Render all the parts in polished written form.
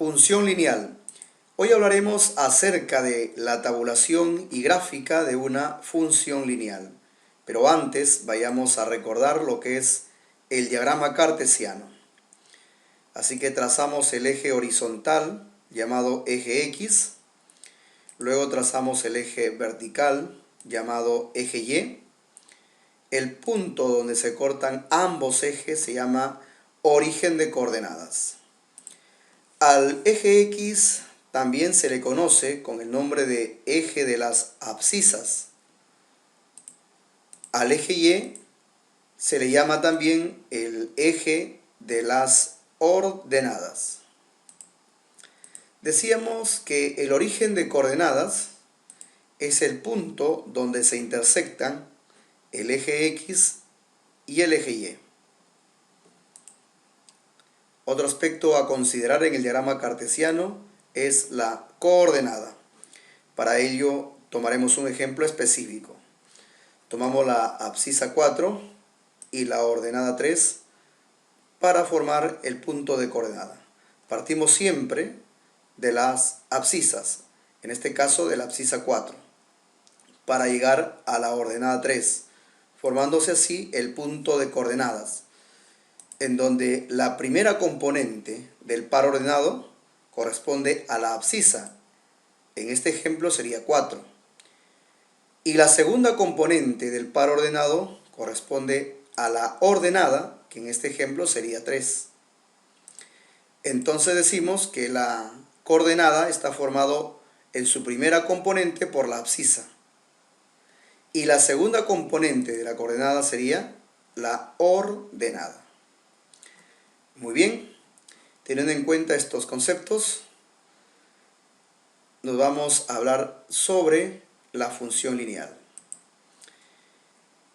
Función lineal. Hoy hablaremos acerca de la tabulación y gráfica de una función lineal. Pero antes vayamos a recordar lo que es el diagrama cartesiano. Así que trazamos el eje horizontal llamado eje X. Luego trazamos el eje vertical llamado eje Y. El punto donde se cortan ambos ejes se llama origen de coordenadas. Al eje X también se le conoce con el nombre de eje de las abscisas. Al eje Y se le llama también el eje de las ordenadas. Decíamos que el origen de coordenadas es el punto donde se intersectan el eje X y el eje Y. Otro aspecto a considerar en el diagrama cartesiano es la coordenada. Para ello tomaremos un ejemplo específico. Tomamos la abscisa 4 y la ordenada 3 para formar el punto de coordenada. Partimos siempre de las abscisas, en este caso de la abscisa 4, para llegar a la ordenada 3, formándose así el punto de coordenadas, en donde la primera componente del par ordenado corresponde a la abscisa, en este ejemplo sería 4, y la segunda componente del par ordenado corresponde a la ordenada, que en este ejemplo sería 3. Entonces decimos que la coordenada está formado en su primera componente por la abscisa, y la segunda componente de la coordenada sería la ordenada. Muy bien, teniendo en cuenta estos conceptos, nos vamos a hablar sobre la función lineal.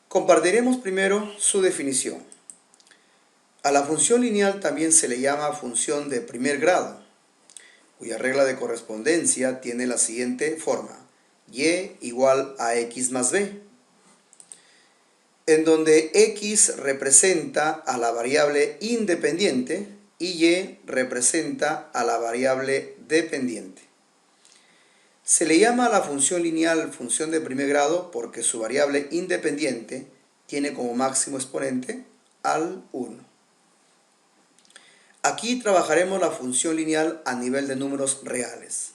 Compartiremos primero su definición. A la función lineal también se le llama función de primer grado, cuya regla de correspondencia tiene la siguiente forma: y igual a x más b, en donde x representa a la variable independiente y y representa a la variable dependiente. Se le llama a la función lineal función de primer grado porque su variable independiente tiene como máximo exponente al 1. Aquí trabajaremos la función lineal a nivel de números reales.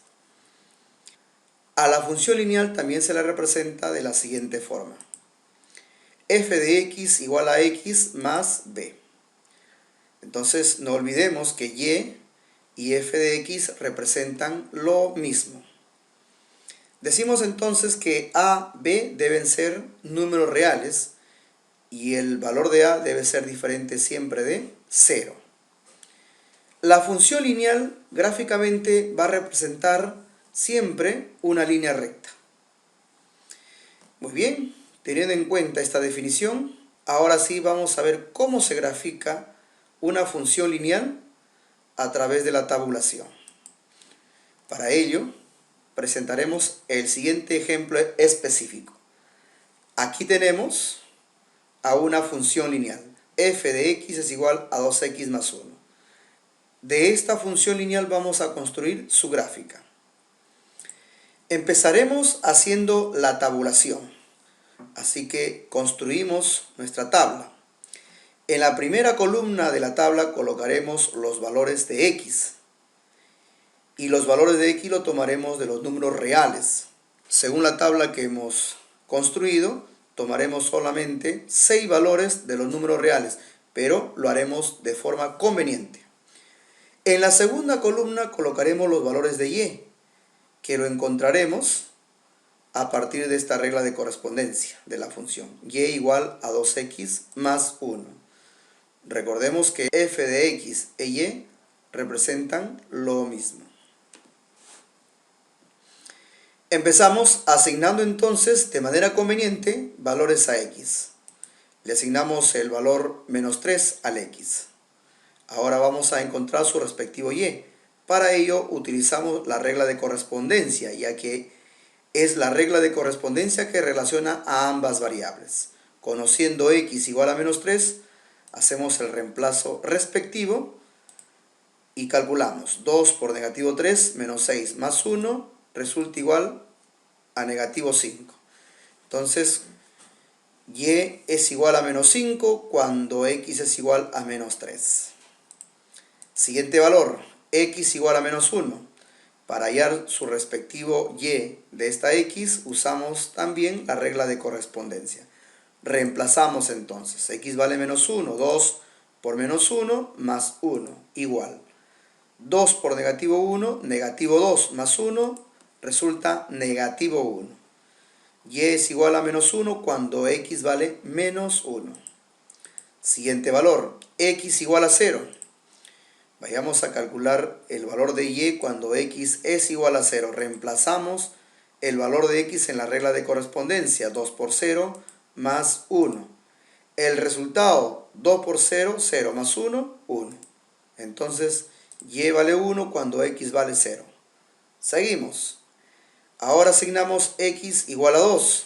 A la función lineal también se la representa de la siguiente forma: f de x igual a x más b. Entonces no olvidemos que y f de x representan lo mismo. Decimos entonces que a, b deben ser números reales y el valor de a debe ser diferente siempre de 0. La función lineal gráficamente va a representar siempre una línea recta. Muy bien, teniendo en cuenta esta definición, ahora sí vamos a ver cómo se grafica una función lineal a través de la tabulación. Para ello, presentaremos el siguiente ejemplo específico. Aquí tenemos a una función lineal. F de x es igual a 2x más 1. De esta función lineal vamos a construir su gráfica. Empezaremos haciendo la tabulación. Así que construimos nuestra tabla. En la primera columna de la tabla colocaremos los valores de x. Y los valores de x lo tomaremos de los números reales. Según la tabla que hemos construido, tomaremos solamente 6 valores de los números reales, pero lo haremos de forma conveniente. En la segunda columna colocaremos los valores de y, que lo encontraremos a partir de esta regla de correspondencia de la función. Y igual a 2x más 1. Recordemos que f de x e y representan lo mismo. Empezamos asignando entonces de manera conveniente valores a x. Le asignamos el valor menos 3 al x. Ahora vamos a encontrar su respectivo y. Para ello utilizamos la regla de correspondencia, ya que es la regla de correspondencia que relaciona a ambas variables. Conociendo x igual a menos 3, hacemos el reemplazo respectivo y calculamos. 2 por negativo 3 menos 6 más 1 resulta igual a negativo 5. Entonces, y es igual a menos 5 cuando x es igual a menos 3. Siguiente valor, x igual a menos 1. Para hallar su respectivo y de esta x, usamos también la regla de correspondencia. Reemplazamos entonces, x vale menos 1, 2 por menos 1 más 1, igual. 2 por negativo 1, negativo 2 más 1, resulta negativo 1. Y es igual a menos 1 cuando x vale menos 1. Siguiente valor, x igual a 0. Vayamos a calcular el valor de y cuando x es igual a 0. Reemplazamos el valor de x en la regla de correspondencia. 2 por 0 más 1. El resultado, 2 por 0, 0 más 1, 1. Entonces, y vale 1 cuando x vale 0. Seguimos. Ahora asignamos x igual a 2.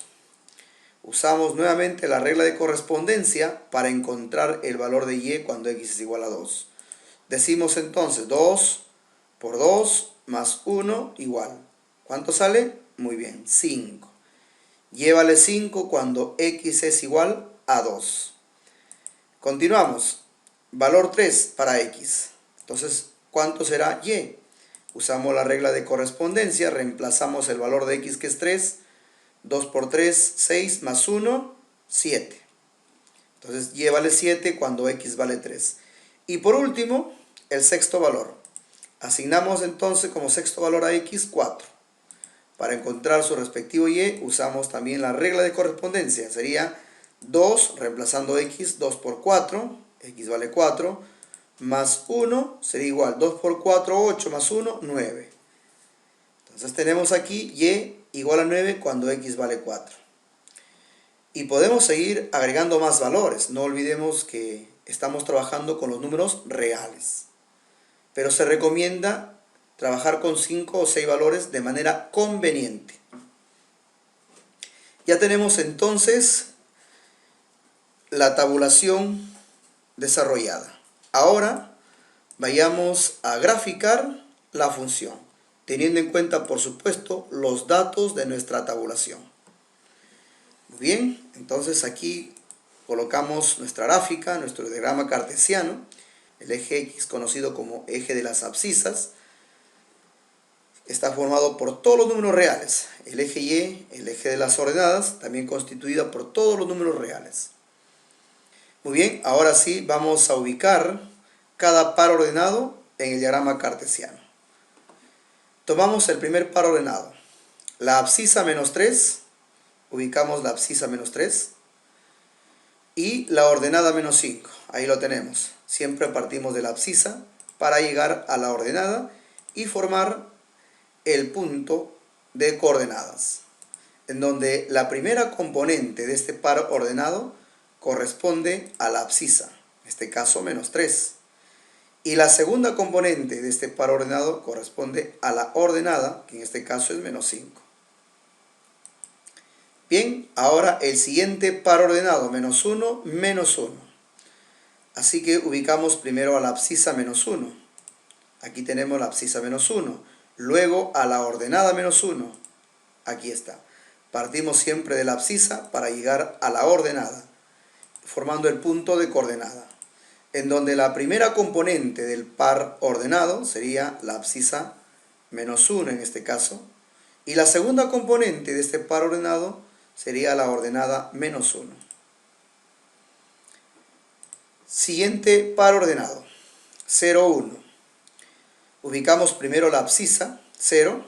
Usamos nuevamente la regla de correspondencia para encontrar el valor de y cuando x es igual a 2. Decimos entonces 2 por 2 más 1 igual. ¿Cuánto sale? Muy bien, 5. Y vale 5 cuando x es igual a 2. Continuamos. Valor 3 para x. Entonces, ¿cuánto será y? Usamos la regla de correspondencia, reemplazamos el valor de x que es 3. 2 por 3, 6 más 1, 7. Entonces, y vale 7 cuando x vale 3. Y por último, el sexto valor. Asignamos entonces como sexto valor a x 4. Para encontrar su respectivo y, usamos también la regla de correspondencia. Sería 2, reemplazando x, 2 por 4, x vale 4, más 1 sería igual, 2 por 4, 8, más 1, 9. Entonces tenemos aquí y igual a 9 cuando x vale 4. Y podemos seguir agregando más valores. No olvidemos que estamos trabajando con los números reales. Pero se recomienda trabajar con 5 o 6 valores de manera conveniente. Ya tenemos entonces la tabulación desarrollada. Ahora vayamos a graficar la función, teniendo en cuenta, por supuesto, los datos de nuestra tabulación. Muy bien, entonces aquí colocamos nuestra gráfica, nuestro diagrama cartesiano, el eje X conocido como eje de las abscisas. Está formado por todos los números reales. El eje Y, el eje de las ordenadas, también constituida por todos los números reales. Muy bien, ahora sí vamos a ubicar cada par ordenado en el diagrama cartesiano. Tomamos el primer par ordenado. La abscisa menos 3, ubicamos la abscisa menos 3. Y la ordenada menos 5, ahí lo tenemos. Siempre partimos de la abscisa para llegar a la ordenada y formar el punto de coordenadas, en donde la primera componente de este par ordenado corresponde a la abscisa, en este caso menos 3. Y la segunda componente de este par ordenado corresponde a la ordenada, que en este caso es menos 5. Bien, ahora el siguiente par ordenado, menos 1, menos 1. Así que ubicamos primero a la abscisa menos 1. Aquí tenemos la abscisa menos 1. Luego a la ordenada menos 1. Aquí está. Partimos siempre de la abscisa para llegar a la ordenada, formando el punto de coordenada, en donde la primera componente del par ordenado sería la abscisa menos 1 en este caso, y la segunda componente de este par ordenado sería la ordenada menos 1. Siguiente par ordenado, 0, 1. Ubicamos primero la abscisa 0,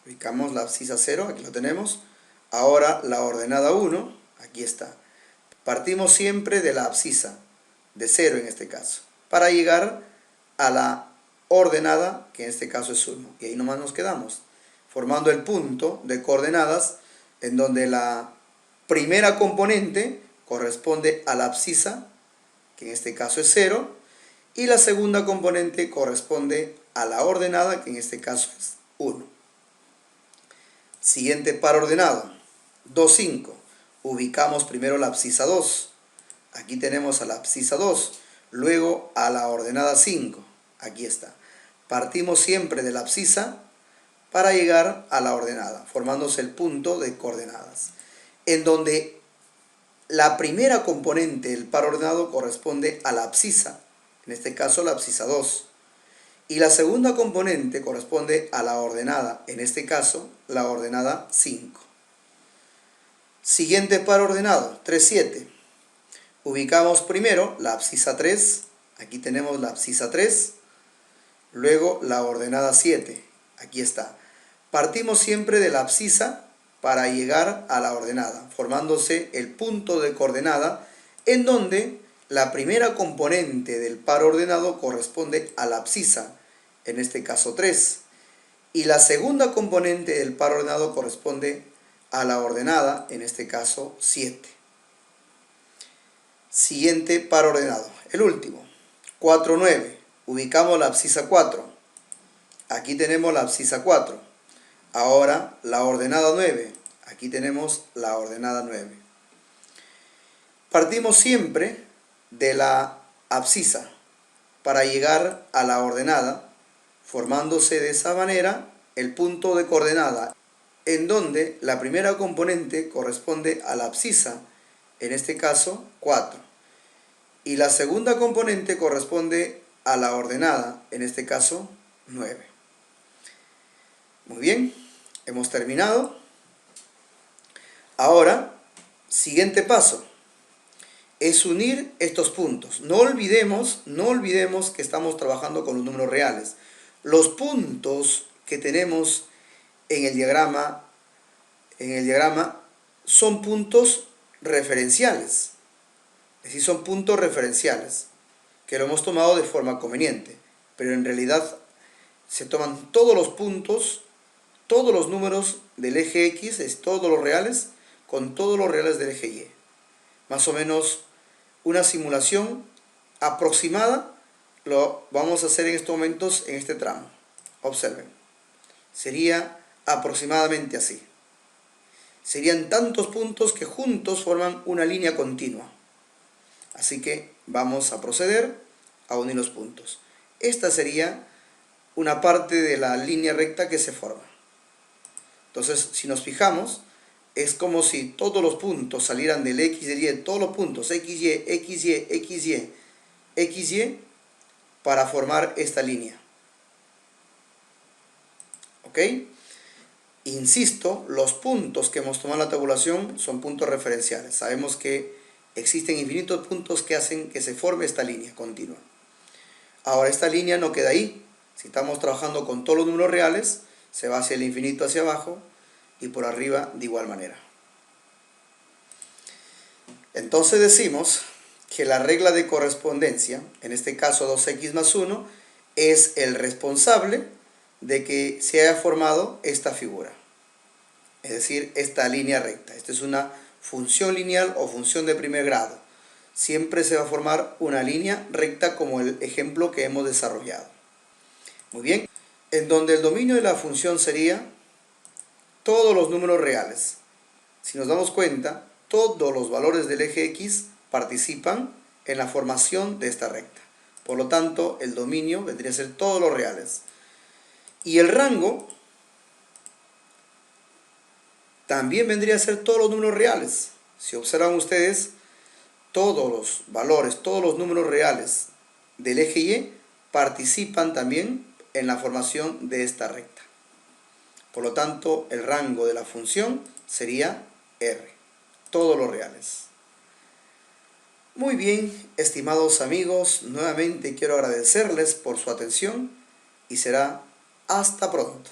ubicamos la abscisa 0, aquí lo tenemos. Ahora la ordenada 1, aquí está. Partimos siempre de la abscisa, de 0 en este caso, para llegar a la ordenada, que en este caso es 1. Y ahí nomás nos quedamos, formando el punto de coordenadas, en donde la primera componente corresponde a la abscisa, que en este caso es 0, y la segunda componente corresponde a la ordenada, que en este caso es 1. Siguiente par ordenado, 2, 5. Ubicamos primero la abscisa 2. Aquí tenemos a la abscisa 2. Luego a la ordenada 5. Aquí está. Partimos siempre de la abscisa para llegar a la ordenada, formándose el punto de coordenadas, en donde la primera componente del par ordenado corresponde a la abscisa, en este caso la abscisa 2, y la segunda componente corresponde a la ordenada, en este caso la ordenada 5. Siguiente par ordenado, 3, 7. Ubicamos primero la abscisa 3, aquí tenemos la abscisa 3, luego la ordenada 7, aquí está. Partimos siempre de la abscisa para llegar a la ordenada, formándose el punto de coordenada en donde la primera componente del par ordenado corresponde a la abscisa, en este caso 3, y la segunda componente del par ordenado corresponde a la ordenada, en este caso 7. Siguiente par ordenado, el último, 4, 9. Ubicamos la abscisa 4. Aquí tenemos la abscisa 4. Ahora la ordenada 9. Aquí tenemos la ordenada 9. Partimos siempre de la abscisa para llegar a la ordenada, formándose de esa manera el punto de coordenada, en donde la primera componente corresponde a la abscisa, en este caso 4, y la segunda componente corresponde a la ordenada, en este caso 9. Muy bien, hemos terminado. Ahora, siguiente paso, es unir estos puntos. No olvidemos que estamos trabajando con los números reales. Los puntos que tenemos en el diagrama son puntos referenciales. Es decir, son puntos referenciales que lo hemos tomado de forma conveniente, pero en realidad se toman todos los puntos, todos los números del eje X, es todos los reales, con todos los reales del eje Y. Más o menos una simulación aproximada lo vamos a hacer en estos momentos en este tramo. Observen. Sería aproximadamente así. Serían tantos puntos que juntos forman una línea continua. Así que vamos a proceder a unir los puntos. Esta sería una parte de la línea recta que se forma. Entonces, si nos fijamos, es como si todos los puntos salieran del X, del Y, todos los puntos, XY, XY, XY, XY, para formar esta línea. ¿Ok? Insisto, los puntos que hemos tomado en la tabulación son puntos referenciales. Sabemos que existen infinitos puntos que hacen que se forme esta línea continua. Ahora, esta línea no queda ahí. Si estamos trabajando con todos los números reales, se va hacia el infinito hacia abajo y por arriba de igual manera. Entonces decimos que la regla de correspondencia, en este caso 2x más 1, es el responsable de que se haya formado esta figura. Es decir, esta línea recta. Esta es una función lineal o función de primer grado. Siempre se va a formar una línea recta como el ejemplo que hemos desarrollado. Muy bien. En donde el dominio de la función sería todos los números reales. Si nos damos cuenta, todos los valores del eje X participan en la formación de esta recta. Por lo tanto, el dominio vendría a ser todos los reales. Y el rango también vendría a ser todos los números reales. Si observan ustedes, todos los valores, todos los números reales del eje Y participan también en la formación de esta recta. Por lo tanto, el rango de la función sería R, todos los reales. Muy bien, estimados amigos, nuevamente quiero agradecerles por su atención y será hasta pronto.